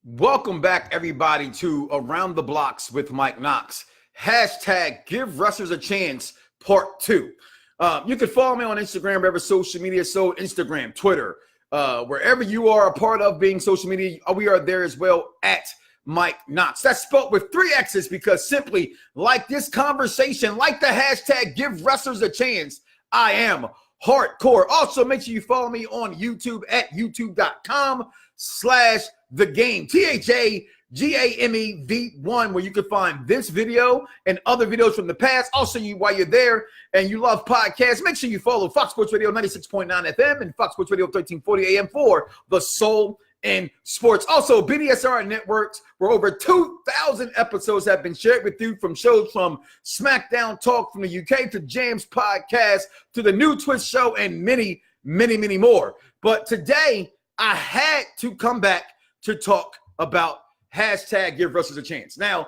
Welcome back, everybody, to Around the Blocks with Mike Knoxxx. Hashtag Give Wrestlers a Chance Part 2. You can follow me on Instagram, wherever social media, so Instagram, Twitter, wherever you are a part of being social media, we are there as well at Mike Knoxxx. That's spelled with 3 X's because simply like this conversation, like the hashtag Give Wrestlers a Chance, I am hardcore. Also, make sure you follow me on YouTube at youtube.com/thegame, THAGAMEV1, where you can find this video and other videos from the past. Also, while you're there and you love podcasts, make sure you follow Fox Sports Radio 96.9 FM and Fox Sports Radio 1340 AM for the soul in sports. Also, BDSR Networks, where over 2,000 episodes have been shared with you, from shows from Smackdown Talk from the UK to Jams Podcast to the New Twist Show and many, many, many more. But today, I had to come back to talk about hashtag Give Wrestlers a Chance. Now,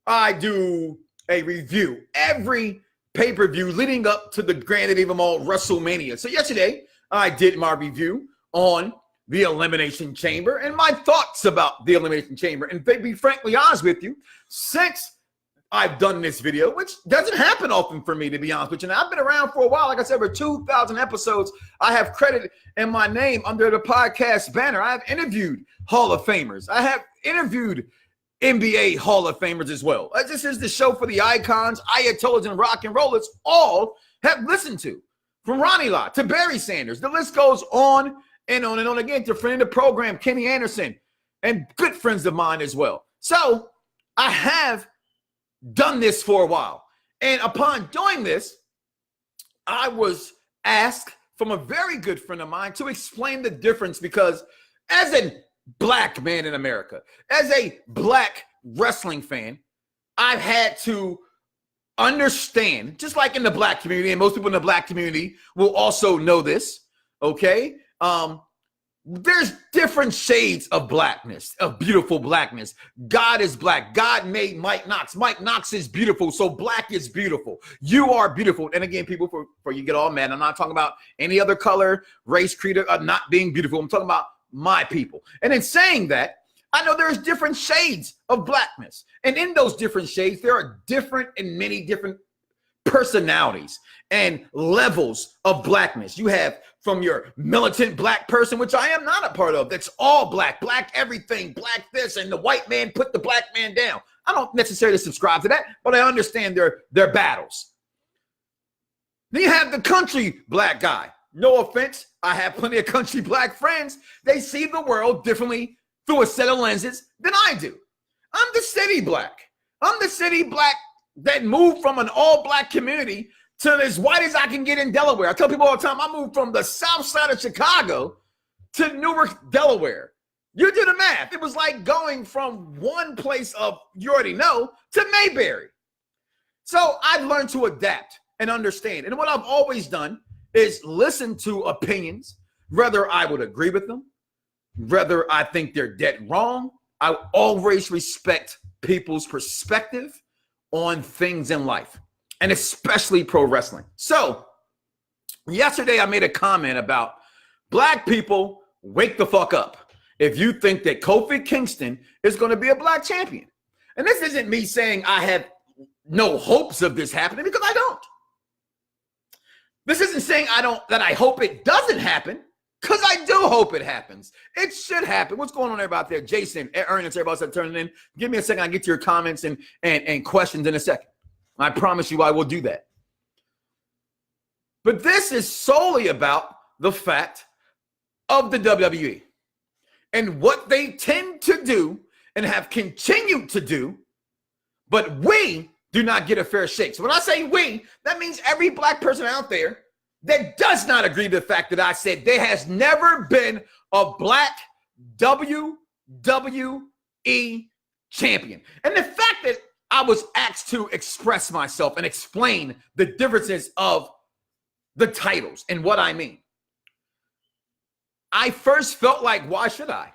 I do a review every pay-per-view leading up to the Granddaddy of them all, Wrestlemania. So yesterday, I did my review on the Elimination Chamber and my thoughts about the Elimination Chamber. And to be frankly honest with you, since I've done this video, which doesn't happen often for me, to be honest with you. Now, I've been around for a while. Like I said, over 2,000 episodes. I have credit in my name under the podcast banner. I have interviewed Hall of Famers. I have interviewed NBA Hall of Famers as well. This is the show for the icons, Ayatollahs, and rock and rollers all have listened to. From Ronnie Lott to Barry Sanders. The list goes on and on and on. Again, to friend of the program, Kenny Anderson, and good friends of mine as well. So I have done this for a while. And upon doing this, I was asked from a very good friend of mine to explain the difference, because as a black man in America, as a black wrestling fan, I've had to understand, just like in the black community, and most people in the black community will also know this, okay? There's different shades of blackness, of beautiful blackness. God is black. God made Mike Knoxxx. Mike Knoxxx is beautiful, so black is beautiful. You are beautiful. And again, people, before you get all mad, I'm not talking about any other color, race, creed, or not being beautiful. I'm talking about my people. And in saying that, I know there's different shades of blackness. And in those different shades, there are different and many different personalities and levels of blackness. You have from your militant black person, which I am not a part of, that's all black, black everything, black this, and the white man put the black man down. I don't necessarily subscribe to that, but I understand their battles. Then you have the country black guy. No offense, I have plenty of country black friends. They see the world differently through a set of lenses than I do. I'm the city black. I'm the city black that moved from an all-black community to as white as I can get in Delaware. I tell people all the time, I moved from the south side of Chicago to Newark, Delaware. You do the math. It was like going from one place of, you already know, to Mayberry. So I've learned to adapt and understand. And what I've always done is listen to opinions, whether I would agree with them, whether I think they're dead wrong. I always respect people's perspective on things in life, and especially pro wrestling. So yesterday I made a comment about black people, wake the fuck up if you think that Kofi Kingston is going to be a black champion. And this isn't me saying I have no hopes of this happening, because I don't. This isn't saying that I hope it doesn't happen, because I do hope it happens. It should happen. What's going on everybody out there? Jason, Ernest, everybody else turning in. Give me a second. I'll get to your comments and questions in a second. I promise you I will do that. But this is solely about the fact of the WWE and what they tend to do and have continued to do, but we do not get a fair shake. So when I say we, that means every black person out there that does not agree to the fact that I said there has never been a black WWE champion. And the fact that I was asked to express myself and explain the differences of the titles and what I mean, I first felt like, why should I?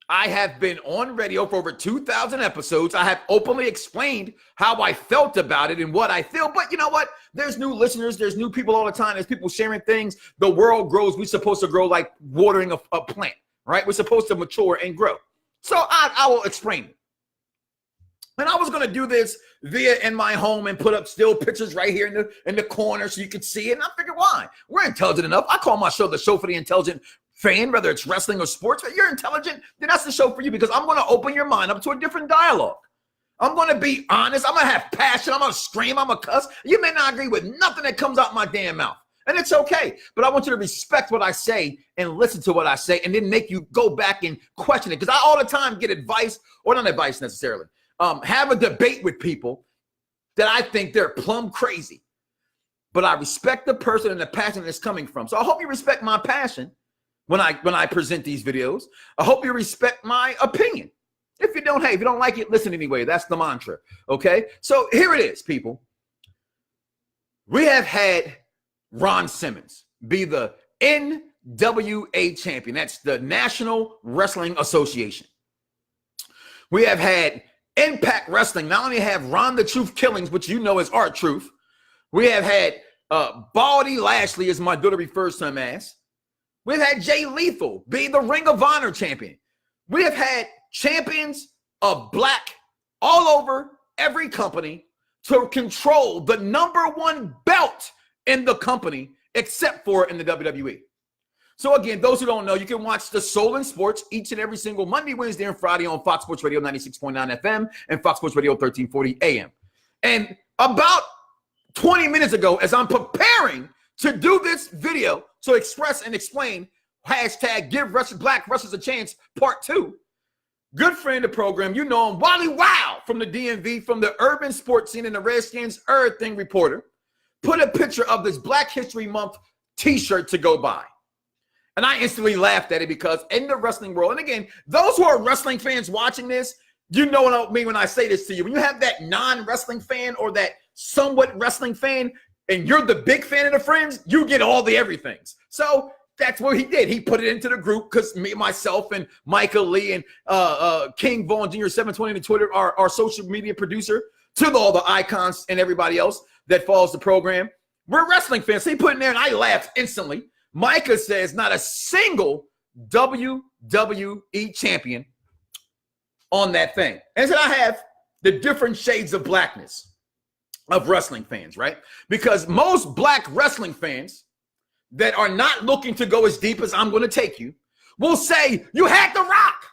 I have been on radio for over 2,000 episodes. I have openly explained how I felt about it and what I feel. But you know what? There's new listeners. There's new people all the time. There's people sharing things. The world grows. We're supposed to grow like watering a plant, right? We're supposed to mature and grow. So I will explain it. And I was going to do this via in my home and put up still pictures right here in the corner so you could see it. And I figured, why? We're intelligent enough. I call my show the show for the intelligent fan, whether it's wrestling or sports. If you're intelligent, then that's the show for you, because I'm going to open your mind up to a different dialogue. I'm going to be honest. I'm going to have passion. I'm going to scream. I'm going to cuss. You may not agree with nothing that comes out my damn mouth. And it's okay. But I want you to respect what I say and listen to what I say, and then make you go back and question it. Because I all the time get advice, or not advice necessarily. Have a debate with people that I think they're plumb crazy. But I respect the person and the passion that's coming from. So I hope you respect my passion when I present these videos. I hope you respect my opinion. If you don't, hey, if you don't like it, listen anyway. That's the mantra, okay? So here it is, people. We have had Ron Simmons be the NWA champion. That's the National Wrestling Association. We have had Impact Wrestling not only have Ron the Truth Killings, which you know is R-Truth. We have had Baldy Lashley, as my daughter refers to him as. We've had Jay Lethal be the Ring of Honor champion. We have had champions of black all over every company to control the #1 belt in the company, except for in the WWE. So again, those who don't know, you can watch The Soul in Sports each and every single Monday, Wednesday, and Friday on Fox Sports Radio 96.9 FM and Fox Sports Radio 1340 AM. And about 20 minutes ago, as I'm preparing to do this video to express and explain hashtag Give Black Wrestlers a Chance Part 2, good friend of the program, you know him, Wally Wow from the DMV, from the urban sports scene and the Redskins Everything reporter, put a picture of this Black History Month t-shirt to go by. And I instantly laughed at it, because in the wrestling world, and again, those who are wrestling fans watching this, you know what I mean when I say this to you. When you have that non-wrestling fan or that somewhat wrestling fan, and you're the big fan of the friends, you get all the everythings. So that's what he did. He put it into the group, because me, myself, and Michael Lee, and King Vaughn Jr. 720 on Twitter, our social media producer, to all the icons and everybody else that follows the program, we're wrestling fans. So he put it in there, and I laughed instantly. Micah says not a single WWE champion on that thing. And so I have the different shades of blackness of wrestling fans, right? Because most black wrestling fans that are not looking to go as deep as I'm going to take you will say, you had The Rock.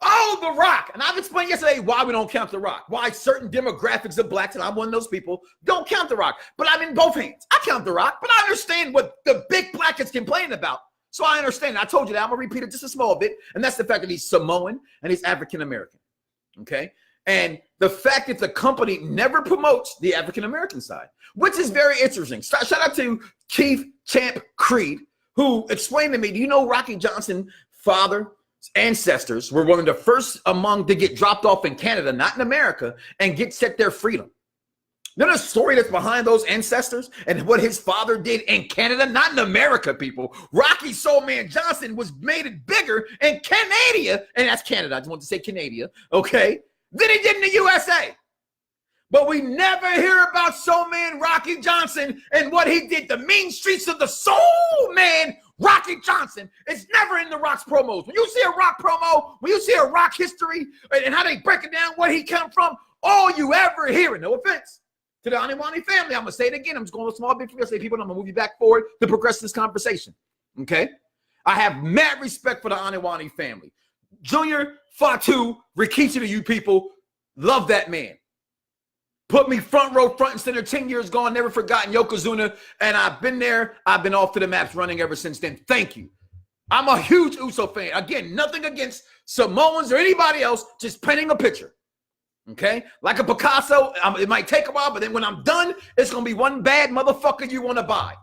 Oh, The Rock. And I've explained yesterday why we don't count The Rock, why certain demographics of blacks, and I'm one of those people, don't count The Rock. But I'm in both hands. I count The Rock, but I understand what the big black is complaining about. So I understand. I told you that. I'm going to repeat it just a small bit. And that's the fact that he's Samoan and he's African-American. Okay? And the fact that the company never promotes the African-American side, which is very interesting. Shout out to Keith Champ Creed, who explained to me, do you know Rocky Johnson's father, ancestors were one of the first among to get dropped off in Canada, not in America, and get set their freedom. You know the story that's behind those ancestors and what his father did in Canada, not in America, people. Rocky Soul Man Johnson was made it bigger in Canada, and that's Canada. I just want to say Canada, okay, than he did in the USA. But we never hear about Soul Man Rocky Johnson and what he did. The mean streets of the Soul Man Rocky Johnson is never in the Rock's promos. When you see a Rock promo, when you see a Rock history and how they break it down, where he come from, all you ever hear, and no offense to the Aniwani family, I'm going to say it again. I'm just going a small bit for you. Say, people, I'm going to move you back forward to progress this conversation. Okay? I have mad respect for the Aniwani family. Junior, Fatu, Rikichi to you people, love that man. Put me front row, front and center, 10 years gone, never forgotten Yokozuna. And I've been there. I've been off to the maps running ever since then. Thank you. I'm a huge Uso fan. Again, nothing against Samoans or anybody else, just painting a picture. Okay? Like a Picasso, it might take a while, but then when I'm done, it's going to be one bad motherfucker you want to buy.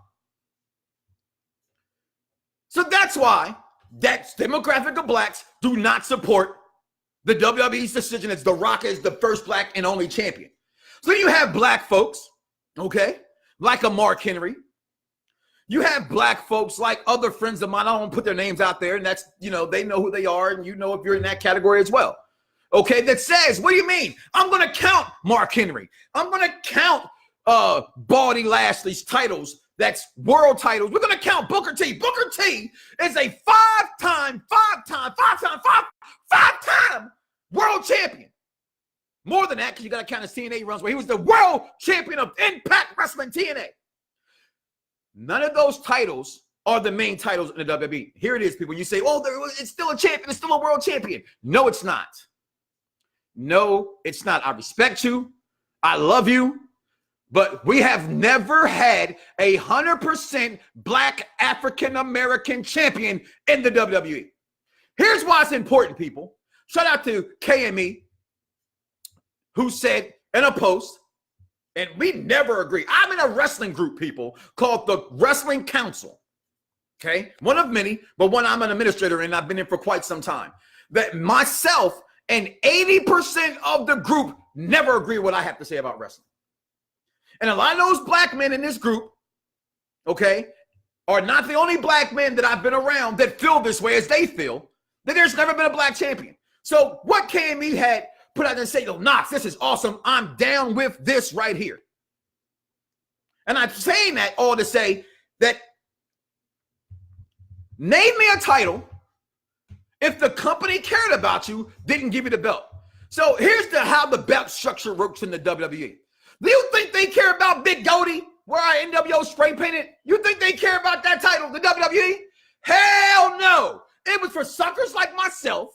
So that's why that demographic of blacks do not support the WWE's decision as The Rock is the first black and only champion. So you have black folks, okay, like a Mark Henry. You have black folks like other friends of mine. I don't want to put their names out there, and that's, you know, they know who they are, and you know if you're in that category as well. Okay, that says, what do you mean? I'm going to count Mark Henry. I'm going to count Baldy Lashley's titles. That's world titles. We're going to count Booker T. Booker T is a five-time world champion. More than that, because you got to count his TNA runs where he was the world champion of Impact Wrestling TNA. None of those titles are the main titles in the WWE. Here it is, people. You say, oh, it's still a champion. It's still a world champion. No, it's not. No, it's not. I respect you. I love you. But we have never had 100% black African-American champion in the WWE. Here's why it's important, people. Shout out to KME, who said in a post, and we never agree. I'm in a wrestling group, people, called the Wrestling Council. Okay? One of many, but one I'm an administrator in. I've been in for quite some time. That myself and 80% of the group never agree what I have to say about wrestling. And a lot of those black men in this group, okay, are not the only black men that I've been around that feel this way as they feel, that there's never been a black champion. So what KME had put out and say, yo, Knoxxx, this is awesome. I'm down with this right here. And I'm saying that all to say that name me a title if the company cared about you, didn't give you the belt. So here's how the belt structure works in the WWE. Do you think they care about Big Goaty, where our NWO spray painted? You think they care about that title, the WWE? Hell no. It was for suckers like myself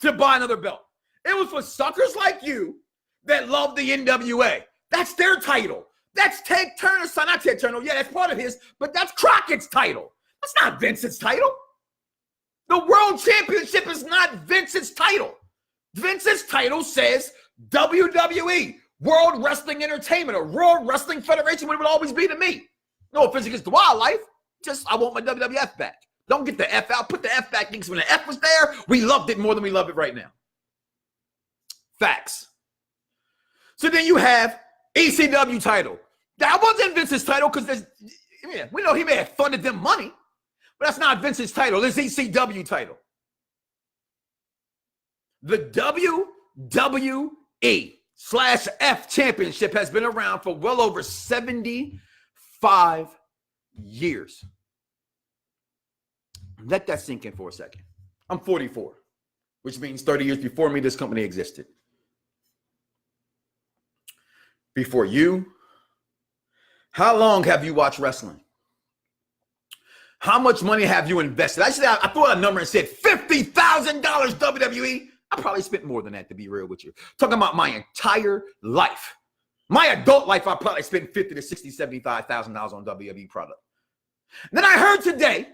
to buy another belt. It was for suckers like you that love the NWA. That's their title. That's Ted Turner's son. Not Ted Turner. Yeah, that's part of his, but that's Crockett's title. That's not Vince's title. The World Championship is not Vince's title. Vince's title says WWE, World Wrestling Entertainment, or World Wrestling Federation, what it would always be to me. No offense against the wildlife. Just, I want my WWF back. Don't get the F out. Put the F back. Because when the F was there, we loved it more than we love it right now. Facts. So then you have ECW title. That wasn't Vince's title because we know he may have funded them money, but that's not Vince's title. It's ECW title. The WWE/F Championship has been around for well over 75 years. Let that sink in for a second. I'm 44, which means 30 years before me, this company existed. Before you, how long have you watched wrestling? How much money have you invested? I threw out a number and said $50,000 WWE. I probably spent more than that, to be real with you. Talking about my entire life. My adult life, I probably spent $50,000 to $60,000, $75,000 on WWE product. And then I heard today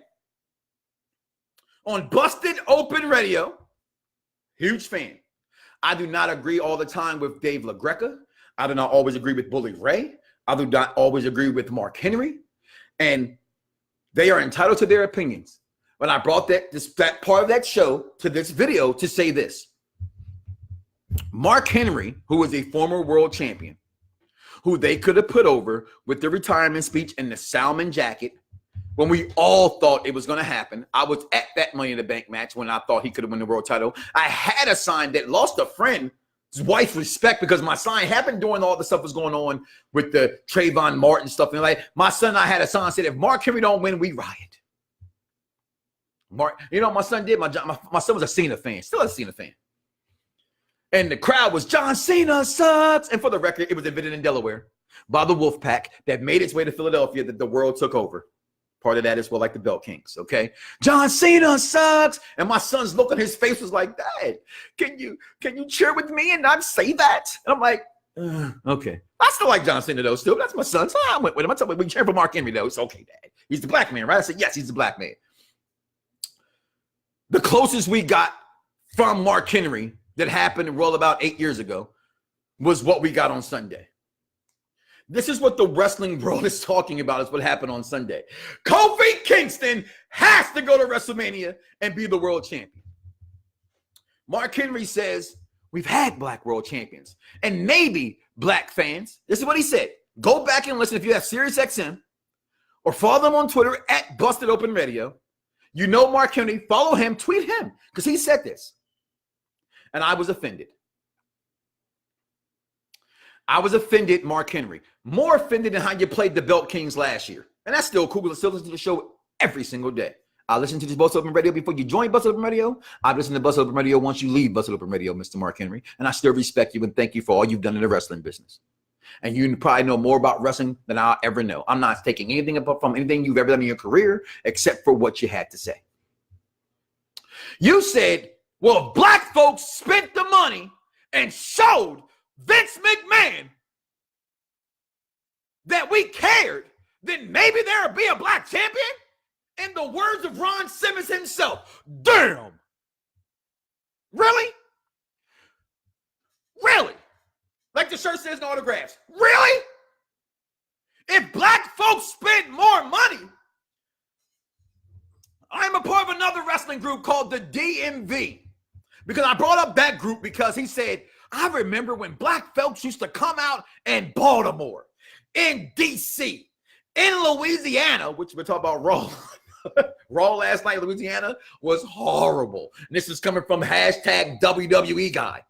on Busted Open Radio, huge fan. I do not agree all the time with Dave LaGreca. I do not always agree with Bully Ray. I do not always agree with Mark Henry. And they are entitled to their opinions. But I brought that part of that show to this video to say this. Mark Henry, who was a former world champion, who they could have put over with the retirement speech and the salmon jacket when we all thought it was going to happen. I was at that Money in the Bank match when I thought he could have won the world title. I had a sign that lost a friend's wife's respect because my sign happened during all the stuff was going on with the Trayvon Martin stuff. And like my son and I had a sign that said, if Mark Henry don't win, we riot. Mark, you know what my son did? My son was a Cena fan, still a Cena fan. And the crowd was, John Cena sucks. And for the record, it was invented in Delaware by the Wolf Pack that made its way to Philadelphia that the world took over. Part of that is, well, like the Belt Kings, okay? John Cena sucks. And my son's look on his face was like, Dad, can you cheer with me and not say that? And I'm like, okay. I still like John Cena, though, still. That's my son. So I went with him. I told him, we cheer for Mark Henry, though. It's okay, Dad. He's the black man, right? I said, yes, he's the black man. The closest we got from Mark Henry that happened well about 8 years ago was what we got on Sunday. This is what the wrestling world is talking about, is what happened on Sunday. Kofi Kingston has to go to WrestleMania and be the world champion. Mark Henry says, we've had black world champions and maybe black fans. This is what he said. Go back and listen if you have SiriusXM or follow them on Twitter at Busted Open Radio. You know Mark Henry, follow him, tweet him, because he said this. And I was offended. I was offended, Mark Henry. More offended than how you played the Belt Kings last year. And that's still cool because I still listen to the show every single day. I listen to this Busted Open Radio before you join Busted Open Radio. I've listened to Busted Open Radio once you leave Busted Open Radio, Mr. Mark Henry. And I still respect you and thank you for all you've done in the wrestling business. And you probably know more about wrestling than I'll ever know. I'm not taking anything from anything you've ever done in your career except for what you had to say. You said, well, if black folks spent the money and showed Vince McMahon that we cared, then maybe there would be a black champion? In the words of Ron Simmons himself, damn. Really? Really? Like the shirt says, no autographs. Really? If black folks spent more money, I'm a part of another wrestling group called the DMV. Because I brought up that group because he said, I remember when black folks used to come out in Baltimore, in D.C., in Louisiana, which we're talking about Raw. Raw last night in Louisiana was horrible. And this is coming from hashtag WWE guy.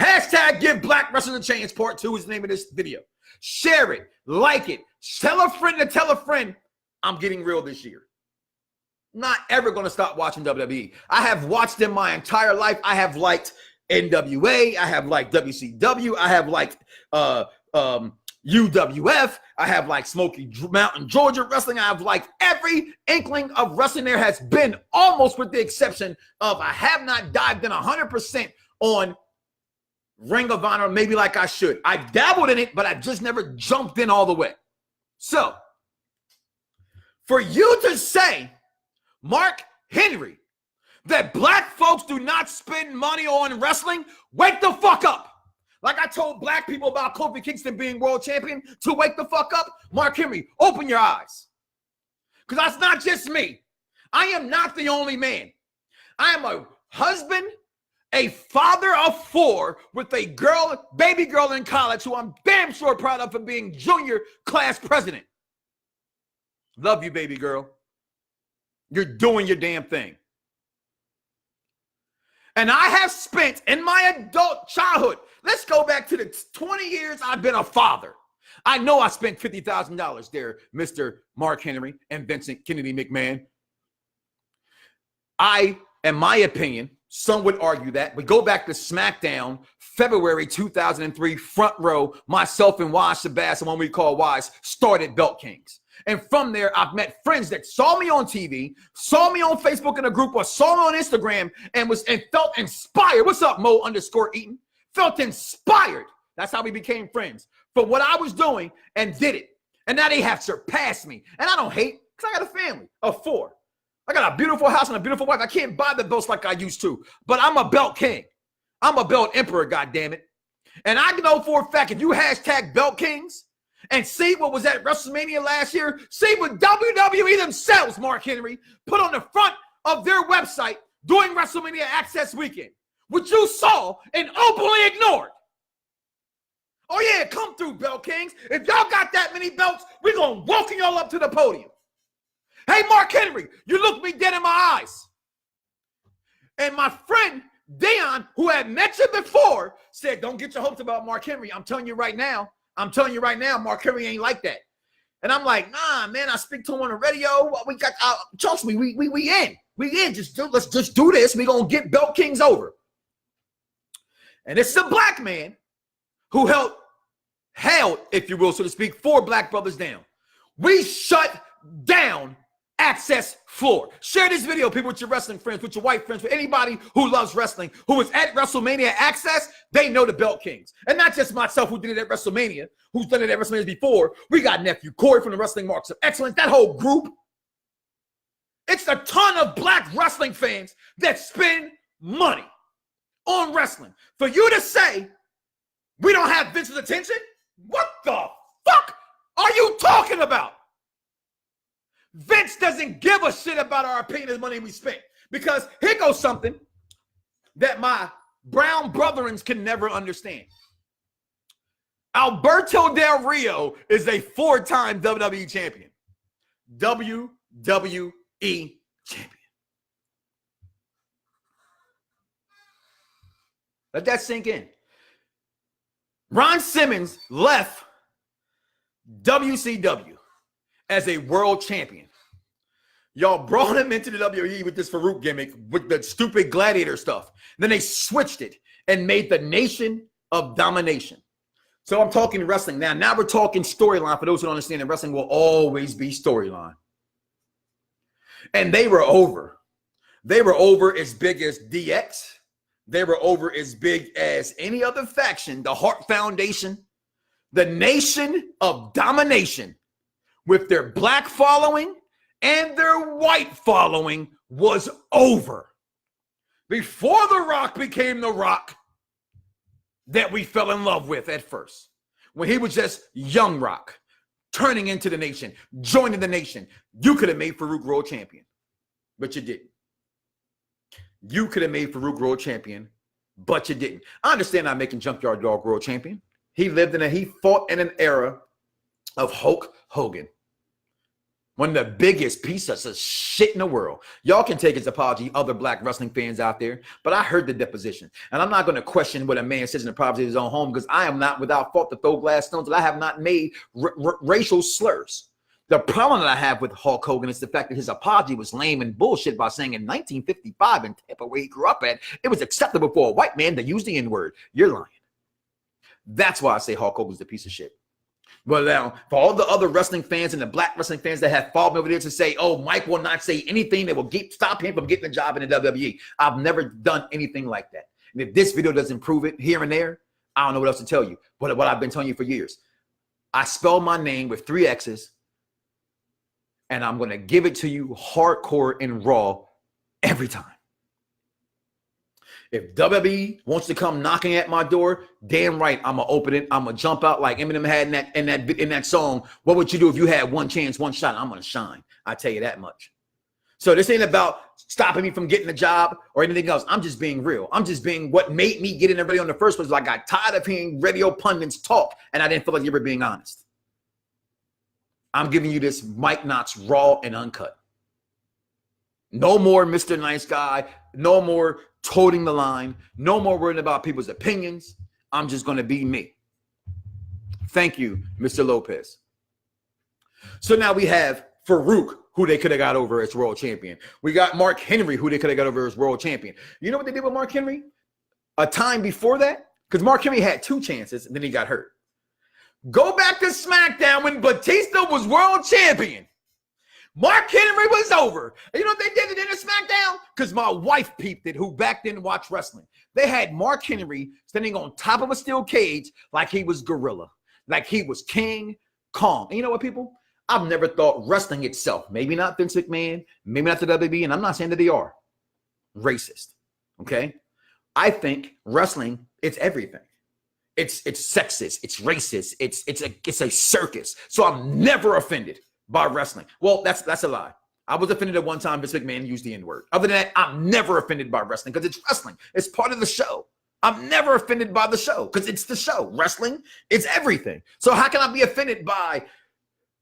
Hashtag Give Black Wrestlers a Chance Part 2 is the name of this video. Share it, like it, tell a friend to tell a friend. I'm getting real this year. Not ever going to stop watching WWE. I have watched them my entire life. I have liked NWA. I have liked WCW. I have liked UWF. I have liked Smoky Mountain Georgia wrestling. I have liked every inkling of wrestling there has been, almost with the exception of I have not dived in 100% on Ring of Honor, maybe like I should. I dabbled in it, but I just never jumped in all the way. So, for you to say, Mark Henry, that black folks do not spend money on wrestling, wake the fuck up. Like I told black people about Kofi Kingston being world champion to wake the fuck up. Mark Henry, open your eyes. Because that's not just me. I am not the only man. I am a husband, a father of 4 with a girl, baby girl in college who I'm damn sure proud of for being junior class president. Love you, baby girl. You're doing your damn thing. And I have spent in my adult childhood, let's go back to the 20 years I've been a father. I know I spent $50,000 there, Mr. Mark Henry and Vincent Kennedy McMahon. In my opinion, some would argue that. We go back to Smackdown, February 2003, front row, myself and Wise Sebastian, one we call Wise, started Belt Kings. And from there, I've met friends that saw me on TV, saw me on Facebook in a group, or saw me on Instagram and felt inspired. What's up, Mo_Eaton? Felt inspired. That's how we became friends. For what I was doing and did it. And now they have surpassed me. And I don't hate, because I got a family of 4. I got a beautiful house and a beautiful wife. I can't buy the belts like I used to. But I'm a belt king. I'm a belt emperor, goddammit. And I know for a fact, if you hashtag Belt Kings, and see what was at WrestleMania last year. See what WWE themselves, Mark Henry, put on the front of their website during WrestleMania Access Weekend. What you saw and openly ignored. Oh yeah, come through, Belt Kings. If y'all got that many belts, we're going to walk y'all up to the podium. Hey, Mark Henry, you look me dead in my eyes. And my friend, Dion, who had mentioned before, said, don't get your hopes about Mark Henry. I'm telling you right now, Mark Henry ain't like that. And I'm like, nah, man, I speak to him on the radio. We got, trust me, we in. Let's just do this. We gonna get Belt Kings over. And it's a black man who held, if you will, so to speak, 4 black brothers down. We shut down Access Floor. Share this video, people, with your wrestling friends, with your white friends, with anybody who loves wrestling, who was at WrestleMania Access. They know the Belt Kings. And not just myself, who did it at WrestleMania, who's done it at WrestleMania before. We got nephew Corey from the Wrestling Marks of Excellence, that whole group. It's a ton of black wrestling fans that spend money on wrestling. For you to say we don't have Vince's attention, what the fuck are you talking about? Vince doesn't give a shit about our opinion of the money we spent. Because here goes something that my brown brethrens can never understand. Alberto Del Rio is a 4-time WWE champion. WWE champion. Let that sink in. Ron Simmons left WCW as a world champion. Y'all brought him into the WWE with this Farouk gimmick, with the stupid gladiator stuff. Then they switched it and made the Nation of Domination. So I'm talking wrestling now. Now we're talking storyline. For those who don't understand, that wrestling will always be storyline. And they were over. They were over as big as DX. They were over as big as any other faction, the Hart Foundation, the Nation of Domination, with their black following and their white following, was over. Before The Rock became The Rock that we fell in love with at first, when he was just young Rock, turning into the Nation, joining the Nation, you could have made Farouk world champion, but you didn't. You could have made Farouk world champion, but you didn't. I understand not making Junkyard Dog world champion. He fought in an era of Hulk Hogan. One of the biggest pieces of shit in the world. Y'all can take his apology, other black wrestling fans out there, but I heard the deposition. And I'm not going to question what a man says in the privacy of his own home, because I am not without fault to throw glass stones, and I have not made racial slurs. The problem that I have with Hulk Hogan is the fact that his apology was lame and bullshit by saying in 1955 in Tampa, where he grew up at, it was acceptable for a white man to use the N-word. You're lying. That's why I say Hulk Hogan's a piece of shit. But now, for all the other wrestling fans and the black wrestling fans that have followed me over there to say, oh, Mike will not say anything that will stop him from getting a job in the WWE. I've never done anything like that. And if this video doesn't prove it here and there, I don't know what else to tell you. But what I've been telling you for years, I spell my name with 3 X's, and I'm going to give it to you hardcore and raw every time. If WWE wants to come knocking at my door, damn right, I'm gonna open it. I'm gonna jump out like Eminem had in that song. What would you do if you had one chance, one shot? I'm gonna shine. I tell you that much. So this ain't about stopping me from getting a job or anything else. I'm just being real. I'm just being what made me get in the radio in the first place. I got tired of hearing radio pundits talk, and I didn't feel like you were being honest. I'm giving you this Mike Knoxxx raw and uncut. No more Mr. Nice Guy. No more toting the line. No more worrying about people's opinions. I'm just going to be me. Thank you, Mr. Lopez. So now we have Farouk, who they could have got over as world champion. We got Mark Henry, who they could have got over as world champion. You know what they did with Mark Henry? A time before that? Because Mark Henry had 2 chances, and then he got hurt. Go back to SmackDown when Batista was world champion. Mark Henry was over. And you know what they did in SmackDown? Because my wife peeped it, who back then watched wrestling. They had Mark Henry standing on top of a steel cage like he was Gorilla, like he was King Kong. And you know what, people? I've never thought wrestling itself, maybe not Vince McMahon, maybe not the WWE, and I'm not saying that they are racist, okay? I think wrestling, it's everything. It's sexist, it's racist, it's a circus. So I'm never offended by wrestling. Well, that's a lie. I was offended at one time Vince McMahon used the N-word. Other than that, I'm never offended by wrestling because it's wrestling. It's part of the show. I'm never offended by the show because it's the show. Wrestling, it's everything. So how can I be offended by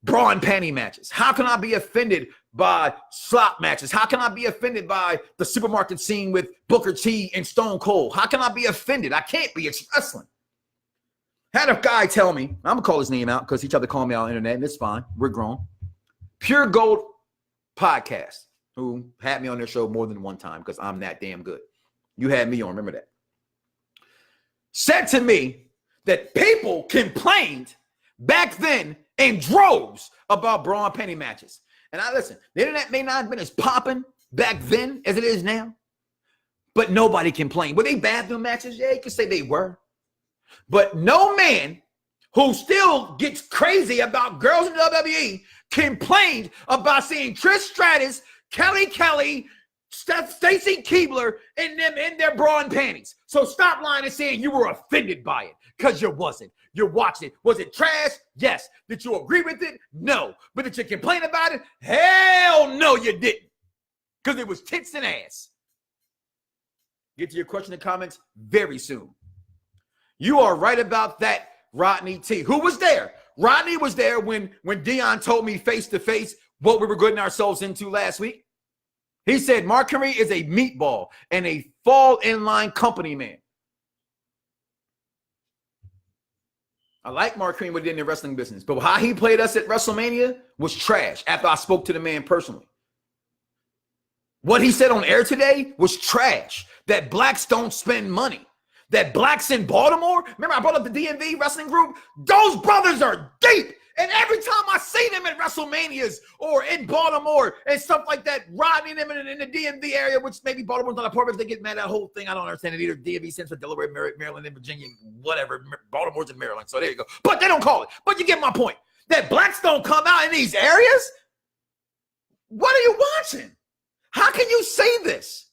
bra and panty matches? How can I be offended by slop matches? How can I be offended by the supermarket scene with Booker T and Stone Cold? How can I be offended? I can't be. It's wrestling. Had a guy tell me, I'm going to call his name out because he tried to call me out on the internet, and it's fine. We're grown. Pure Gold Podcast, who had me on their show more than one time because I'm that damn good. You had me on, remember that. Said to me that people complained back then in droves about bra and panty matches. And I listen, the internet may not have been as popping back then as it is now, but nobody complained. Were they bathroom matches? Yeah, you could say they were. But no man who still gets crazy about girls in WWE complained about seeing Trish Stratus, Kelly, Stacy Keibler, and them in their bra and panties. So stop lying and saying you were offended by it, because you wasn't. You watched it. Was it trash? Yes. Did you agree with it? No. But did you complain about it? Hell no, you didn't. Because it was tits and ass. Get to your question and comments very soon. You are right about that, Rodney T. Who was there? Rodney was there when Dion told me face-to-face what we were getting ourselves into last week. He said Mark Henry is a meatball and a fall-in-line company man. I like Mark Henry within the wrestling business, but how he played us at WrestleMania was trash after I spoke to the man personally. What he said on air today was trash. That blacks don't spend money. That blacks in Baltimore, remember I brought up the DMV wrestling group? Those brothers are deep. And every time I see them at WrestleManias or in Baltimore and stuff like that, riding them in the DMV area, which maybe Baltimore's not a part of it, they get mad at that whole thing. I don't understand it either. DMV stands for Delaware, Maryland, and Virginia, whatever. Baltimore's in Maryland, so there you go. But they don't call it. But you get my point. That blacks don't come out in these areas? What are you watching? How can you say this?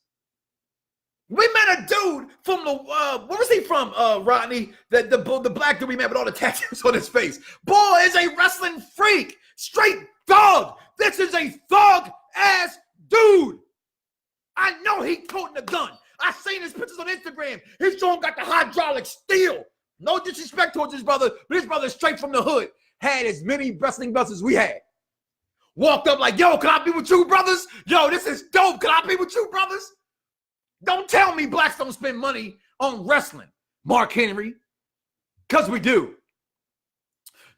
We met a dude from the, where was he from, Rodney? The black dude we met with all the tattoos on his face. Boy is a wrestling freak. Straight thug. This is a thug-ass dude. I know he toting a gun. I seen his pictures on Instagram. His joint got the hydraulic steel. No disrespect towards his brother, but his brother straight from the hood. Had as many wrestling belts as we had. Walked up like, yo, can I be with you, brothers? Yo, this is dope. Can I be with you, brothers? Don't tell me blacks don't spend money on wrestling, Mark Henry, because we do.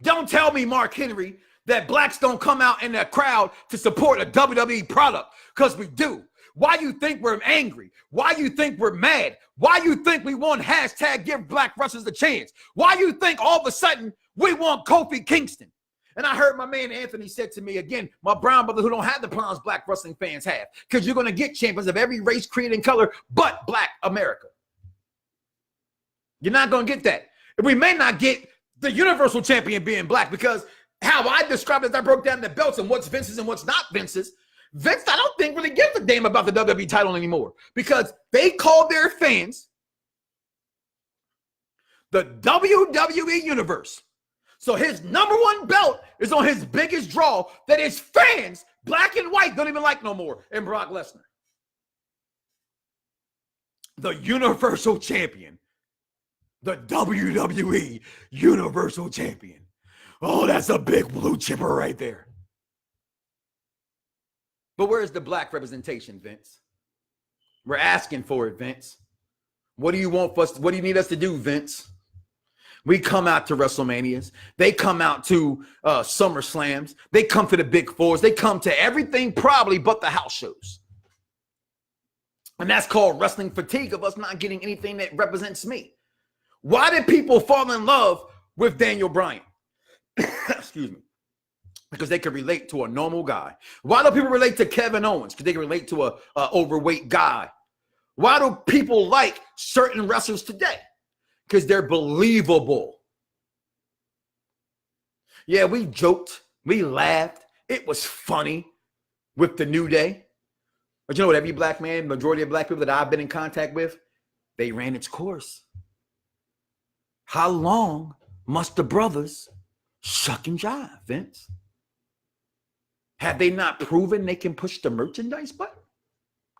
Don't tell me, Mark Henry, that blacks don't come out in that crowd to support a WWE product, because we do. Why you think we're angry? Why you think we're mad? Why you think we want hashtag give black wrestlers a chance? Why you think all of a sudden we want Kofi Kingston? And I heard my man Anthony said to me, again, my brown brother who don't have the problems black wrestling fans have, because you're going to get champions of every race, creed, and color but black America. You're not going to get that. We may not get the universal champion being black, because how I described it as I broke down the belts and what's Vince's and what's not Vince's, Vince, I don't think really gives a damn about the WWE title anymore, because they call their fans the WWE Universe. So his number one belt is on his biggest draw that his fans, black and white, don't even like no more, and Brock Lesnar. The Universal Champion. The WWE Universal Champion. Oh, that's a big blue chipper right there. But where's the black representation, Vince? We're asking for it, Vince. What do you want us? What do you need us to do, Vince? We come out to WrestleManias. They come out to SummerSlams. They come to the Big Fours. They come to everything probably but the house shows. And that's called wrestling fatigue of us not getting anything that represents me. Why did people fall in love with Daniel Bryan? Excuse me. Because they could relate to a normal guy. Why do people relate to Kevin Owens? Because they can relate to a overweight guy. Why do people like certain wrestlers today? Because they're believable. Yeah, we joked. We laughed. It was funny with the New Day. But you know what? Every black man, majority of black people that I've been in contact with, they ran its course. How long must the brothers shuck and jive, Vince? Have they not proven they can push the merchandise button?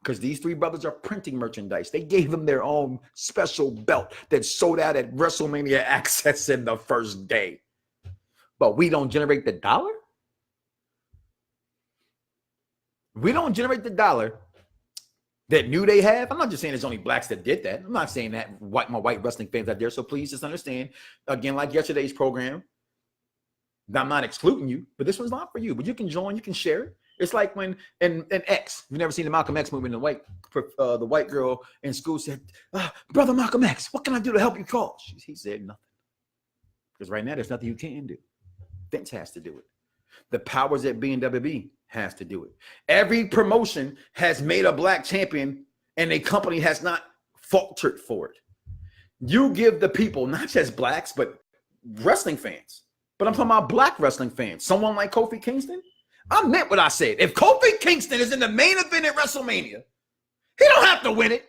Because these three brothers are printing merchandise. They gave them their own special belt that sold out at WrestleMania Access in the first day. But we don't generate the dollar? We don't generate the dollar that New Day have. I'm not just saying it's only blacks that did that. I'm not saying that my white wrestling fans out there. So please just understand, again, like yesterday's program, I'm not excluding you, but this one's not for you. But you can join, you can share it. It's like when in X, you've never seen the Malcolm X movie, and the white girl in school said, Brother Malcolm X, what can I do to help your cause? He said nothing. Because right now, there's nothing you can do. Vince has to do it. The powers that be in WWE has to do it. Every promotion has made a black champion, and a company has not faltered for it. You give the people, not just blacks, but wrestling fans. But I'm talking about black wrestling fans. Someone like Kofi Kingston. I meant what I said. If Kofi Kingston is in the main event at WrestleMania, he don't have to win it.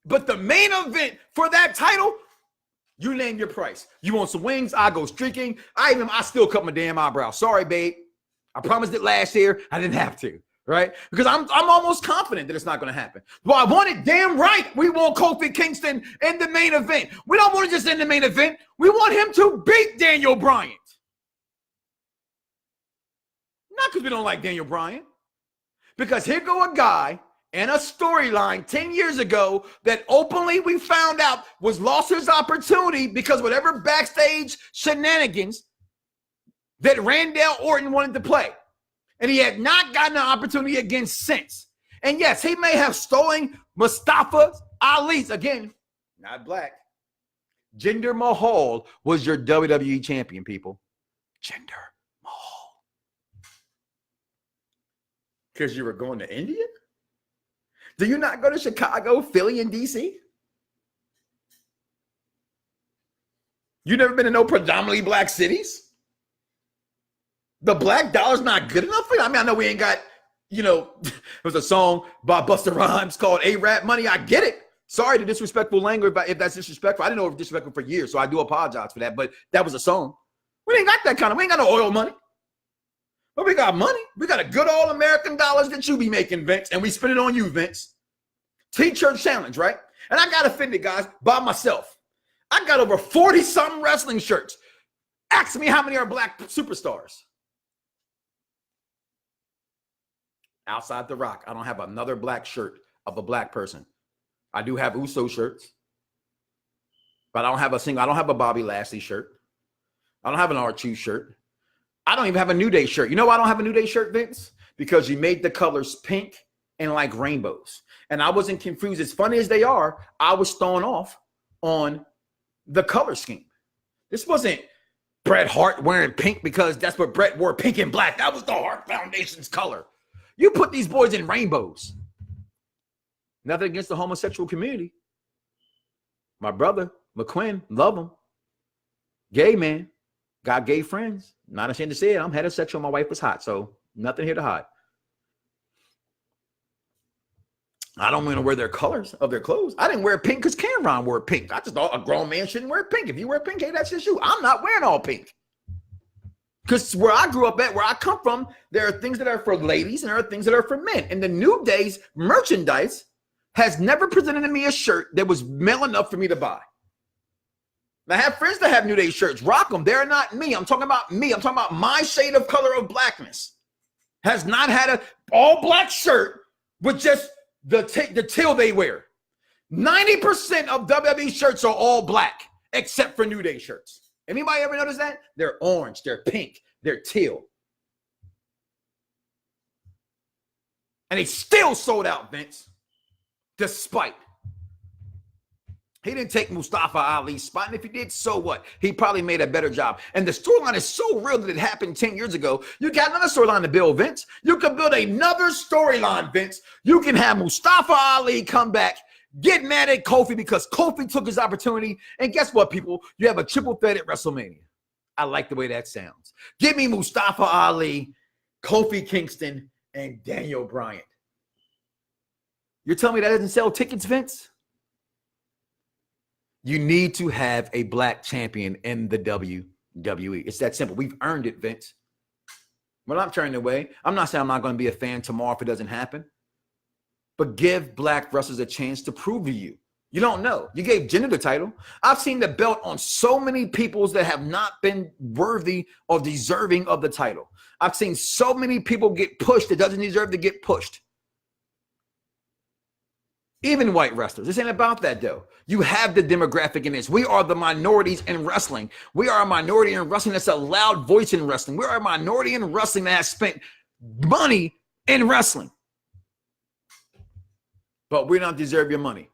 But the main event for that title, you name your price. You want some wings? I go streaking. I still cut my damn eyebrow. Sorry, babe. I promised it last year. I didn't have to, right? Because I'm almost confident that it's not going to happen. Well, I want it damn right. We want Kofi Kingston in the main event. We don't want to just in the main event. We want him to beat Daniel Bryan. Not because we don't like Daniel Bryan. Because here go a guy and a storyline 10 years ago that openly we found out was lost his opportunity because whatever backstage shenanigans that Randall Orton wanted to play. And he had not gotten an opportunity again since. And yes, he may have stolen Mustafa Ali's, again, not black. Jinder Mahal was your WWE champion, people. Jinder Mahal. Because you were going to India? Do you not go to Chicago, Philly, and DC? You never been to no predominantly black cities? The black dollar's not good enough for you? I mean, I know we ain't got, you know, there's a song by Busta Rhymes called A-Rap Money. I get it. Sorry to disrespectful language, but if that's disrespectful, I didn't know it was disrespectful for years, so I do apologize for that, but that was a song. We ain't got that kind of, we ain't got no oil money. But we got money. We got a good old American dollars that you be making, Vince, and we spend it on you, Vince. T-shirt challenge, right? And I got offended, guys, by myself. I got over 40-something wrestling shirts. Ask me how many are black superstars. Outside The Rock, I don't have another black shirt of a black person. I do have Uso shirts, but I don't have a Bobby Lashley shirt. I don't have an R2 shirt. I don't even have a New Day shirt. You know why I don't have a New Day shirt, Vince? Because you made the colors pink and like rainbows. And I wasn't confused. As funny as they are, I was thrown off on the color scheme. This wasn't Bret Hart wearing pink because that's what Bret wore, pink and black. That was the Hart Foundation's color. You put these boys in rainbows. Nothing against the homosexual community. My brother, McQuinn, love him. Gay man. Got gay friends. Not ashamed to say it. I'm heterosexual. My wife was hot, so nothing here to hide. I don't want to wear their colors of their clothes. I didn't wear pink because Cameron wore pink. I just thought a grown man shouldn't wear pink. If you wear pink, hey, that's just you. I'm not wearing all pink. Because where I grew up at, where I come from, there are things that are for ladies and there are things that are for men. And the New Day's merchandise has never presented to me a shirt that was male enough for me to buy. I have friends that have New Day shirts. Rock them. They're not me. I'm talking about me. I'm talking about my shade of color of blackness. Has not had an all black shirt with just the till they wear. 90% of WWE shirts are all black, except for New Day shirts. Anybody ever notice that? They're orange, they're pink, they're teal. And they still sold out, Vince. Despite. He didn't take Mustafa Ali's spot, and if he did, so what? He probably made a better job. And the storyline is so real that it happened 10 years ago. You got another storyline to build, Vince. You can build another storyline, Vince. You can have Mustafa Ali come back, get mad at Kofi because Kofi took his opportunity. And guess what, people? You have a triple threat at WrestleMania. I like the way that sounds. Give me Mustafa Ali, Kofi Kingston, and Daniel Bryan. You're telling me that doesn't sell tickets, Vince? You need to have a black champion in the WWE. It's that simple. We've earned it, Vince. Well, I'm turning away. I'm not saying I'm not going to be a fan tomorrow if it doesn't happen. But give black wrestlers a chance to prove to you. You don't know. You gave Jinder the title. I've seen the belt on so many people that have not been worthy or deserving of the title. I've seen so many people get pushed that doesn't deserve to get pushed. Even white wrestlers. This ain't about that, though. You have the demographic in this. We are the minorities in wrestling. We are a minority in wrestling that's a loud voice in wrestling. We are a minority in wrestling that has spent money in wrestling. But we don't deserve your money.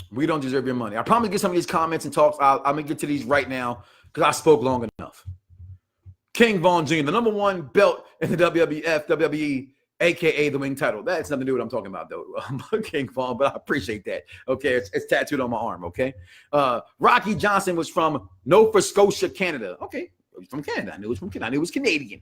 We don't deserve your money. I promise to get some of these comments and talks. I'm going to get to these right now because I spoke long enough. King Von Jr., the number one belt in the WWF, WWE, a.k.a. the wing title. That's nothing to do with what I'm talking about, though. King Von, but I appreciate that. Okay, it's tattooed on my arm, okay? Rocky Johnson was from Nova Scotia, Canada. Okay, he's from Canada. I knew he was from Canada. I knew he was Canadian.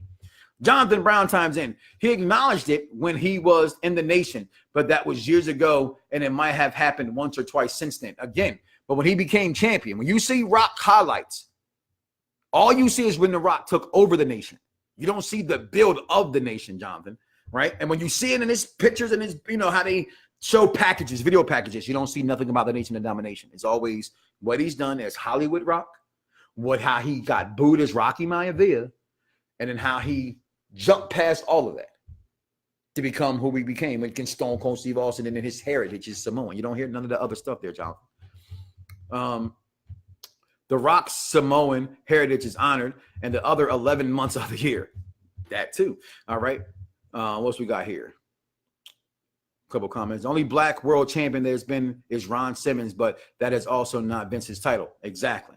Jonathan Brown times in. He acknowledged it when he was in the nation, but that was years ago, and it might have happened once or twice since then. Again, but when he became champion, when you see Rock highlights, all you see is when The Rock took over the nation. You don't see the build of the nation, Jonathan. Right? And when you see it in his pictures and his, you know, how they show packages, video packages, you don't see nothing about the Nation of Domination. It's always what he's done as Hollywood Rock, how he got booed as Rocky Maivia, and then how he jumped past all of that to become who we became against Stone Cold Steve Austin, and then his heritage is Samoan. You don't hear none of the other stuff there, Jonathan. The Rock's Samoan heritage is honored, and the other 11 months of the year. that too. All right. What else we got here? A couple comments. The only black world champion there's been is Ron Simmons, but that is also not Vince's title. Exactly.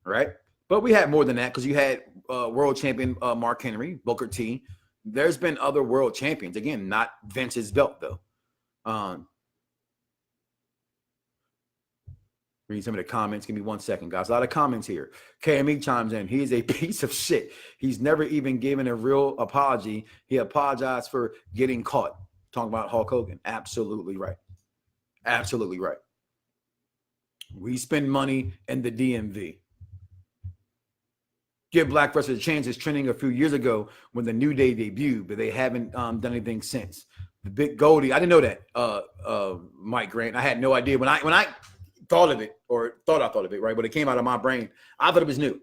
Right. But we had more than that because you had world champion Mark Henry, Booker T. There's been other world champions. Again, not Vince's belt, though. Read some of the comments. Give me 1 second, guys. A lot of comments here. KME chimes in. He is a piece of shit. He's never even given a real apology. He apologized for getting caught. Talking about Hulk Hogan. Absolutely right. Absolutely right. We spend money in the DMV. Give Black Wrestlers a Chance is trending a few years ago when the New Day debuted, but they haven't done anything since. The Big Goldie, I didn't know that, Mike Grant. I had no idea when I thought of it, or thought I thought of it, right? But it came out of my brain. I thought it was new.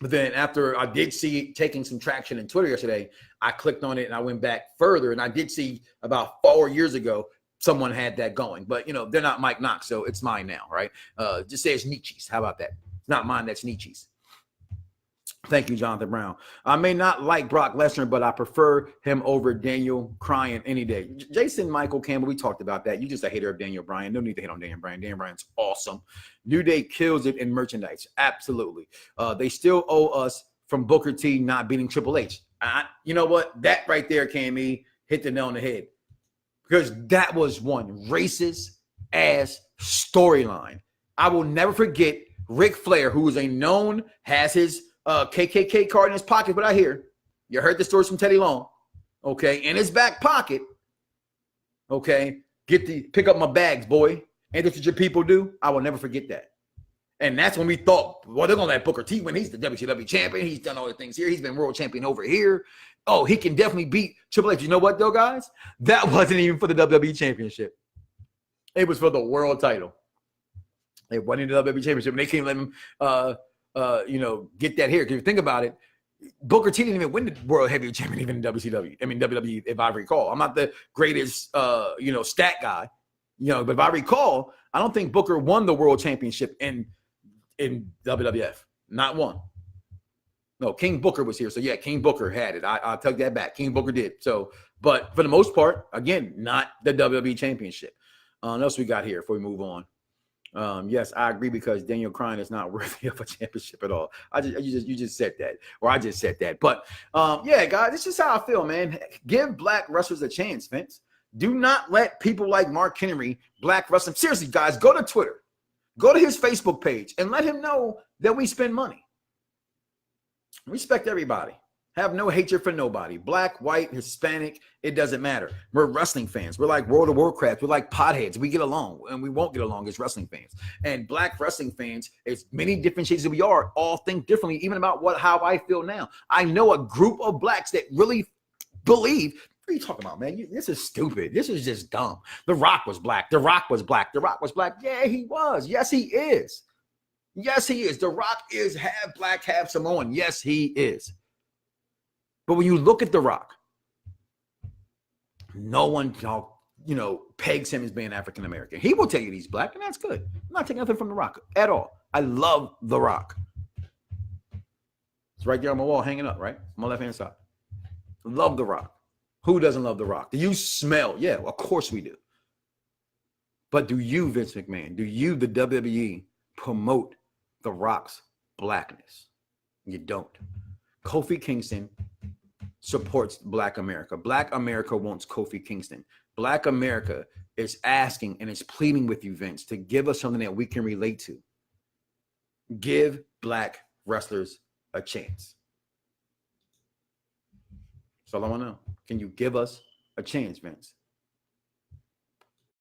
But then after I did see it taking some traction in Twitter yesterday, I clicked on it and I went back further, and I did see about 4 years ago someone had that going. But, you know, they're not Mike Knoxxx, so it's mine now, right? Just say it's Nietzsche's. How about that? It's not mine, that's Nietzsche's. Thank you, Jonathan Brown. I may not like Brock Lesnar, but I prefer him over Daniel Bryan any day. Jason Michael Campbell, we talked about that. You just a hater of Daniel Bryan. No need to hate on Daniel Bryan. Daniel Bryan's awesome. New Day kills it in merchandise. Absolutely. They still owe us from Booker T not beating Triple H. You know what? That right there, KME, hit the nail on the head. Because that was one racist ass storyline. I will never forget Ric Flair, who is a known, has his KKK card in his pocket, but I hear you heard the stories from Teddy Long, okay, in his back pocket, okay, pick up my bags, boy. Ain't this what your people do? I will never forget that. And that's when we thought, well, they're gonna let Booker T win. He's the WCW champion. He's done all the things here. He's been world champion over here. Oh, he can definitely beat Triple H. You know what, though, guys? That wasn't even for the WWE championship. It was for the world title. It wasn't the WWE championship, and they can't let him get that here. Because if you think about it, Booker T didn't even win the World Heavyweight Champion even in WCW. I mean, WWE, if I recall. I'm not the greatest, stat guy, but if I recall, I don't think Booker won the World Championship in WWF. Not one. No, King Booker was here. So, yeah, King Booker had it. I'll take that back. King Booker did. So, but for the most part, again, not the WWE Championship. What else we got here before we move on? Yes, I agree because Daniel Bryan is not worthy of a championship at all. You just said that, or I just said that. But yeah, guys, this is how I feel, man. Give black wrestlers a chance, Vince. Do not let people like Mark Henry, Black Wrestling. Seriously, guys, go to Twitter, go to his Facebook page, and let him know that we spend money. Respect everybody. Have no hatred for nobody. Black, white, Hispanic, it doesn't matter. We're wrestling fans. We're like World of Warcraft. We're like potheads. We get along, and we won't get along as wrestling fans. And black wrestling fans, as many different shades as we are, all think differently, even about how I feel now. I know a group of blacks that really believe, what are you talking about, man? This is stupid. This is just dumb. The Rock was black. The Rock was black. The Rock was black. Yeah, he was. Yes, he is. Yes, he is. The Rock is half black, half Samoan. Yes, he is. But when you look at The Rock, no one, pegs him as being African American. He will tell you he's black, and that's good. I'm not taking nothing from The Rock at all. I love The Rock. It's right there on my wall, hanging up, right? On my left-hand side. Love The Rock. Who doesn't love The Rock? Do you smell? Yeah, of course we do. But do you, Vince McMahon, do you, the WWE, promote The Rock's blackness? You don't. Kofi Kingston supports Black America. Black America wants Kofi Kingston. Black America is asking and is pleading with you, Vince, to give us something that we can relate to. Give black wrestlers a chance. That's all I want to know. Can you give us a chance, Vince?